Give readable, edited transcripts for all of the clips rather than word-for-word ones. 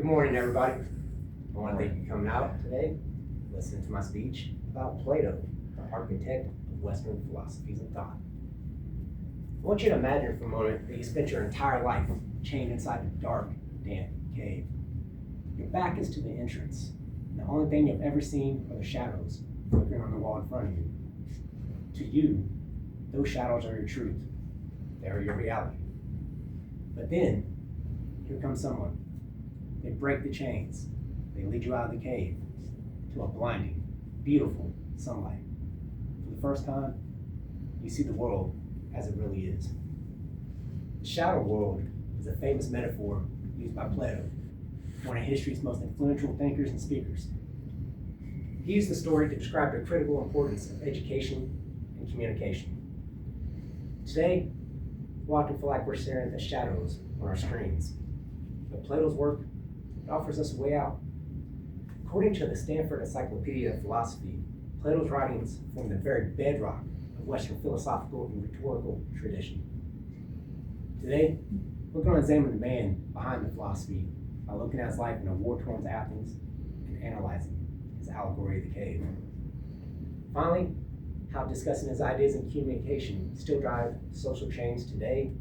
morning, everybody. I want to thank you for coming out today, listening to my speech about Plato, the architect of Western philosophies and thought. I want you to imagine for a moment that you spent your entire life chained inside a dark, damp cave. Your back is to the entrance, and the only thing you've ever seen are the shadows flickering on the wall in front of you. To you, those shadows are your truth. They are your reality. But then, here comes someone. They break the chains. They lead you out of the cave to a blinding, beautiful sunlight. For the first time, you see the world as it really is. The shadow world is a famous metaphor used by Plato, one of history's most influential thinkers and speakers. He used the story to describe the critical importance of education and communication. Today, we often feel like we're staring at the shadows on our screens. But Plato's work offers us a way out. According to the Stanford Encyclopedia of Philosophy, Plato's writings form the very bedrock of Western philosophical and rhetorical tradition. Today, we're going to examine the man behind the philosophy by looking at his life in a war-torn Athens and analyzing his allegory of the cave. Finally, how discussing his ideas in communication still drive social change today,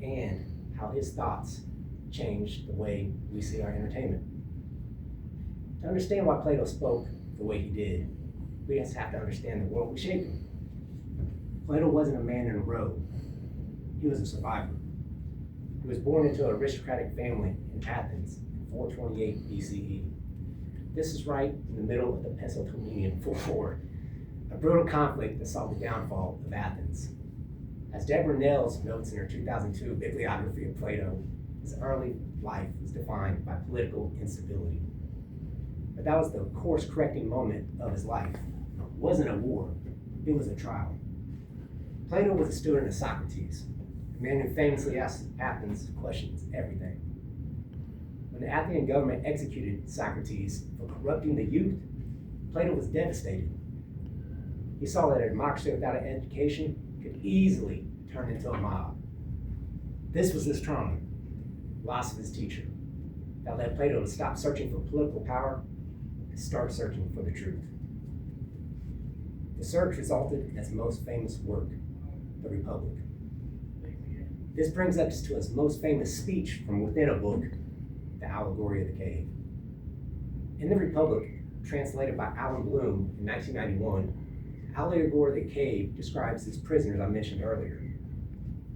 and how his thoughts change the way we see our entertainment. To understand why Plato spoke the way he did, we just have to understand the world we shaped him. Plato wasn't a man in a robe. He was a survivor. He was born into an aristocratic family in Athens in 428 BCE. This is right in the middle of the Peloponnesian War, a brutal conflict that saw the downfall of Athens. As Deborah Nels notes in her 2002 bibliography of Plato, his early life was defined by political instability. But that was the course-correcting moment of his life. It wasn't a war, it was a trial. Plato was a student of Socrates, a man who famously asked Athens questions everything. When the Athenian government executed Socrates for corrupting the youth, Plato was devastated. He saw that a democracy without an education could easily turn into a mob. This was his trauma, loss of his teacher, that led Plato to stop searching for political power and start searching for the truth. The search resulted in his most famous work, The Republic. This brings us to his most famous speech from within a book, The Allegory of the Cave. In The Republic, translated by Alan Bloom in 1991, the Allegory of the Cave describes his prisoners I mentioned earlier.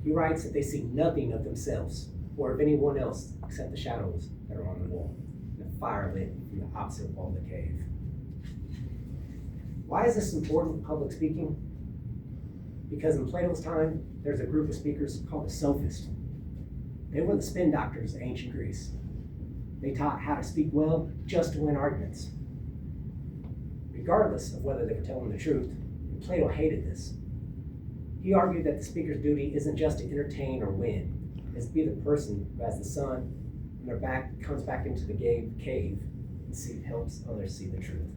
He writes that they see nothing of themselves or of anyone else except the shadows that are on the wall, and the fire lit from the opposite wall of the cave. Why is this important, public speaking? Because in Plato's time, there's a group of speakers called the sophists. They were the spin doctors of ancient Greece. They taught how to speak well just to win arguments, regardless of whether they were telling the truth, and Plato hated this. He argued that the speaker's duty isn't just to entertain or win, it's to be the person who has the sun when their back comes back into the cave and helps others see the truth.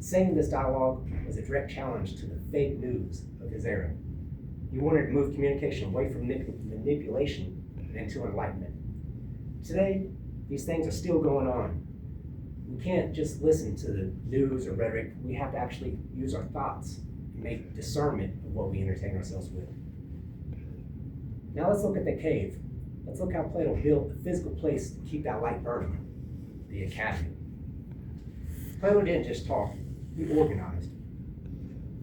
Saying this dialogue was a direct challenge to the fake news of his era. He wanted to move communication away from manipulation and into enlightenment. Today, these things are still going on. We can't just listen to the news or rhetoric. We have to actually use our thoughts and make discernment of what we entertain ourselves with. Now let's look at the cave. Let's look how Plato built a physical place to keep that light burning, the academy. Plato didn't just talk, he organized,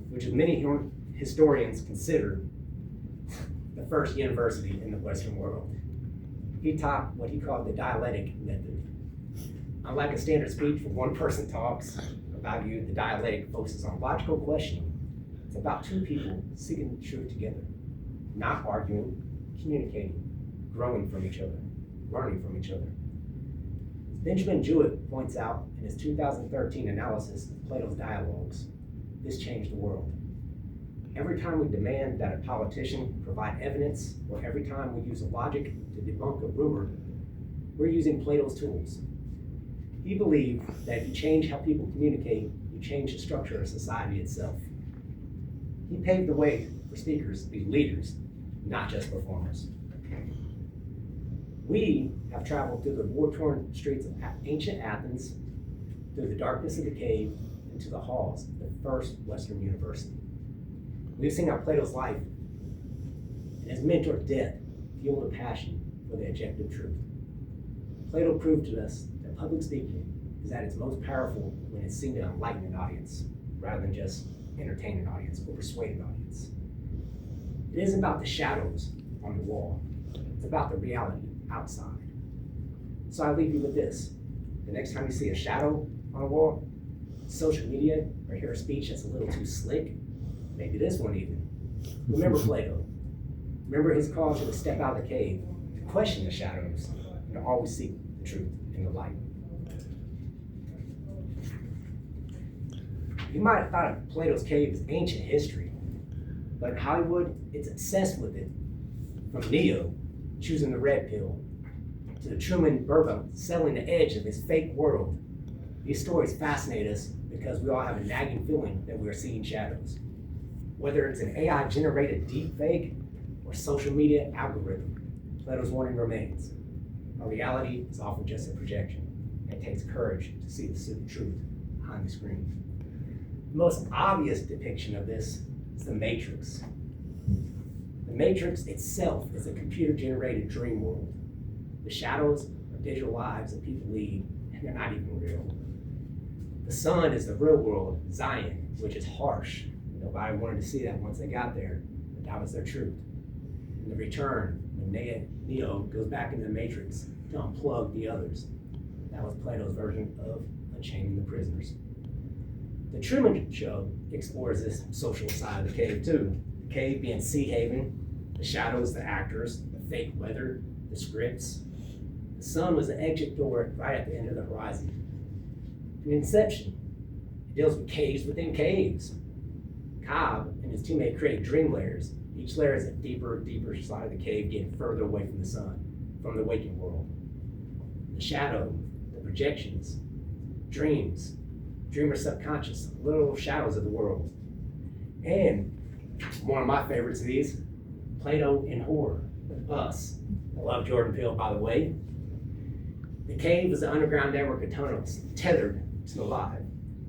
which many historians consider the first university in the Western world. He taught what he called the dialectic method. Unlike a standard speech where one person talks about you, the dialectic focuses on logical questioning. It's about two people seeking the truth together, not arguing, communicating, growing from each other, learning from each other. As Benjamin Jewett points out in his 2013 analysis of Plato's dialogues, this changed the world. Every time we demand that a politician provide evidence, or every time we use logic to debunk a rumor, we're using Plato's tools. He believed that if you change how people communicate, you change the structure of society itself. He paved the way for speakers to be leaders, not just performers. We have traveled through the war-torn streets of ancient Athens, through the darkness of the cave, into the halls of the first Western university. We've seen how Plato's life and his mentor death fueled a passion for the objective truth. Plato proved to us that public speaking is at its most powerful when it's seen to enlighten an audience, rather than just entertain an audience or persuade an audience. It isn't about the shadows on the wall, it's about the reality outside. So I leave you with this. The next time you see a shadow on a wall, social media, or hear a speech that's a little too slick, maybe this one even, remember Plato. Remember his call to step out of the cave, to question the shadows, and to always seek the truth in the light. You might have thought of Plato's cave as ancient history, but in Hollywood, it's obsessed with it. From Neo choosing the red pill, to the Truman Burbank settling the edge of his fake world. These stories fascinate us because we all have a nagging feeling that we are seeing shadows. Whether it's an AI-generated deepfake or social media algorithm, Plato's warning remains. Our reality is often just a projection. It takes courage to see the truth behind the screen. The most obvious depiction of this is The Matrix. The Matrix itself is a computer-generated dream world. The shadows are digital lives that people lead, and they're not even real. The sun is the real world, Zion, which is harsh. Nobody wanted to see that once they got there, but that was their truth. In the return, when Neo goes back into the Matrix to unplug the others, that was Plato's version of unchaining the prisoners. The Truman Show explores this social side of the cave too. The cave being sea haven, the shadows, the actors, the fake weather, the scripts. The sun was the exit door right at the end of the horizon. In Inception, it deals with caves within caves. Cobb and his teammate create dream layers. Each layer is a deeper side of the cave, getting further away from the sun, from the waking world. The shadow, the projections, dreams, dreamer subconscious, little shadows of the world. And one of my favorites of these, Plato in horror, Us. I love Jordan Peele, by the way. The cave is an underground network of tunnels tethered to the live.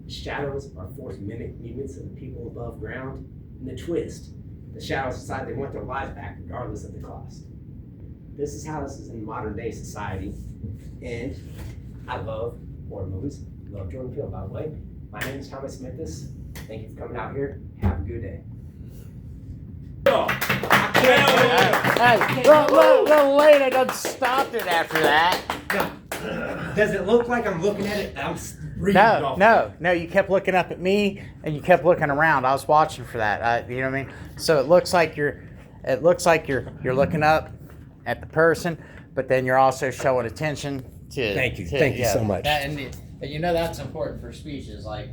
The shadows are forced mimic movements of the people above ground. And the twist, the shadows decide they want their lives back regardless of the cost. This is how this is in modern day society. And I love horror movies. Love Jordan Peele, by the way. My name is Thomas Smithis. Thank you for coming out here. Have a good day. Hey, little lady done stopped it after that. Does it look like I'm looking at it? I'm reading it off. No. You kept looking up at me and you kept looking around. I was watching for that. You know what I mean? So it looks like you're looking up at the person, but then you're also showing attention to. Thank you so much. And you know that's important for speeches. Like